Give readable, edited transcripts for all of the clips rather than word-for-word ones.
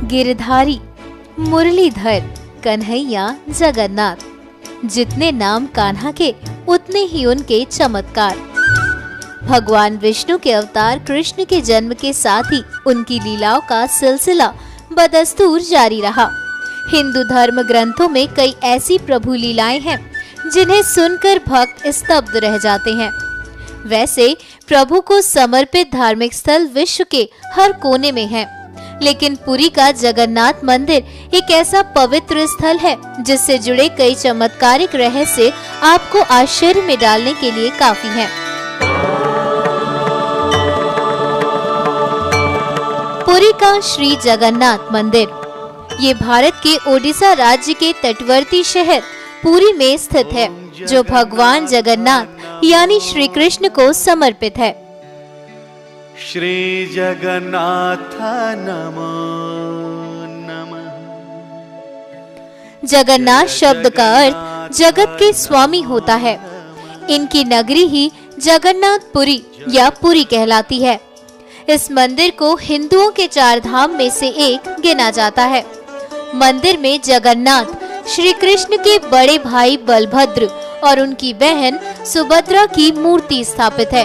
गिरधारी, मुरलीधर, कन्हैया, जगन्नाथ। जितने नाम कान्हा के उतने ही उनके चमत्कार। भगवान विष्णु के अवतार कृष्ण के जन्म के साथ ही उनकी लीलाओं का सिलसिला बदस्तूर जारी रहा। हिंदू धर्म ग्रंथों में कई ऐसी प्रभु लीलाएं हैं जिन्हें सुनकर भक्त स्तब्ध रह जाते हैं। वैसे प्रभु को समर्पित धार्मिक स्थल विश्व के हर कोने में है, लेकिन पुरी का जगन्नाथ मंदिर एक ऐसा पवित्र स्थल है जिससे जुड़े कई चमत्कारिक रहस्य आपको आश्चर्य में डालने के लिए काफी हैं। पुरी का श्री जगन्नाथ मंदिर ये भारत के ओडिशा राज्य के तटवर्ती शहर पुरी में स्थित है, जो भगवान जगन्नाथ यानी श्री कृष्ण को समर्पित है। श्री जगन्नाथ नमो नमः। जगन्नाथ शब्द का अर्थ जगत के स्वामी होता है। इनकी नगरी ही जगन्नाथपुरी या पुरी कहलाती है। इस मंदिर को हिंदुओं के 4 धाम में से एक गिना जाता है। मंदिर में जगन्नाथ श्री कृष्ण के बड़े भाई बलभद्र और उनकी बहन सुभद्रा की मूर्ति स्थापित है।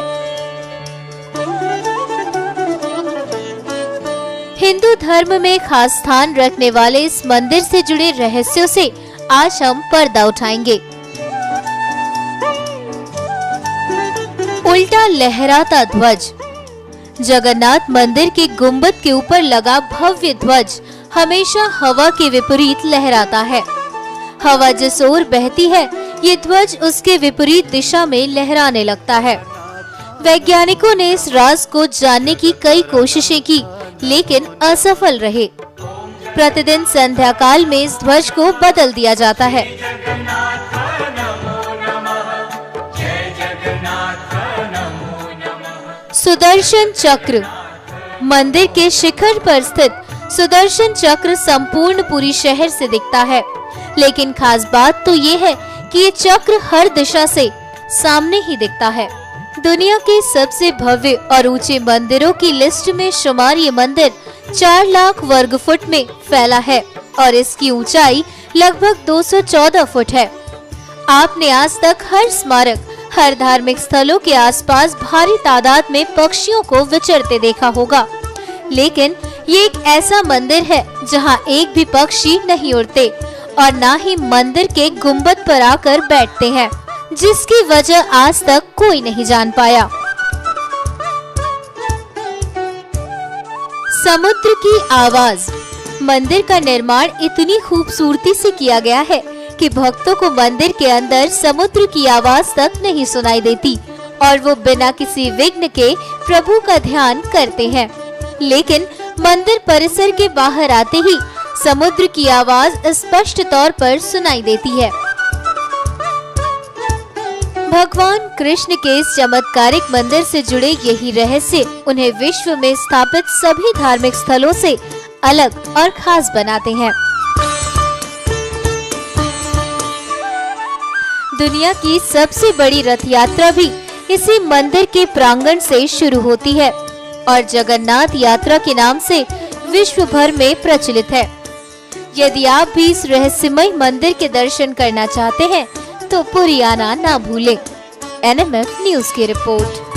हिंदू धर्म में खास स्थान रखने वाले इस मंदिर से जुड़े रहस्यों से आज हम पर्दा उठाएंगे। उल्टा लहराता ध्वज। जगन्नाथ मंदिर के गुंबद के ऊपर लगा भव्य ध्वज हमेशा हवा के विपरीत लहराता है। हवा जिस ओर बहती है, ये ध्वज उसके विपरीत दिशा में लहराने लगता है। वैज्ञानिकों ने इस राज को जानने की कई कोशिशें की, लेकिन असफल रहे। प्रतिदिन संध्या काल में इस ध्वज को बदल दिया जाता है। सुदर्शन चक्र। मंदिर के शिखर पर स्थित सुदर्शन चक्र संपूर्ण पुरी शहर से दिखता है, लेकिन खास बात तो ये है कि ये चक्र हर दिशा से सामने ही दिखता है। दुनिया के सबसे भव्य और ऊंचे मंदिरों की लिस्ट में शुमार ये मंदिर 4 लाख वर्ग फुट में फैला है और इसकी ऊंचाई लगभग 214 फुट है। आपने आज तक हर स्मारक, हर धार्मिक स्थलों के आसपास भारी तादाद में पक्षियों को विचरते देखा होगा, लेकिन ये एक ऐसा मंदिर है जहां एक भी पक्षी नहीं उड़ते और ना ही मंदिर के गुंबद पर आकर बैठते हैं, जिसकी वजह आज तक कोई नहीं जान पाया। समुद्र की आवाज। मंदिर का निर्माण इतनी खूबसूरती से किया गया है कि भक्तों को मंदिर के अंदर समुद्र की आवाज तक नहीं सुनाई देती और वो बिना किसी विघ्न के प्रभु का ध्यान करते हैं। लेकिन मंदिर परिसर के बाहर आते ही समुद्र की आवाज स्पष्ट तौर पर सुनाई देती है। भगवान कृष्ण के इस चमत्कारिक मंदिर से जुड़े यही रहस्य उन्हें विश्व में स्थापित सभी धार्मिक स्थलों से अलग और खास बनाते हैं। दुनिया की सबसे बड़ी रथ यात्रा भी इसी मंदिर के प्रांगण से शुरू होती है और जगन्नाथ यात्रा के नाम से विश्व भर में प्रचलित है। यदि आप भी इस रहस्यमय मंदिर के दर्शन करना चाहते हैं तो पुरी आना ना भूलें। NMF न्यूज की रिपोर्ट।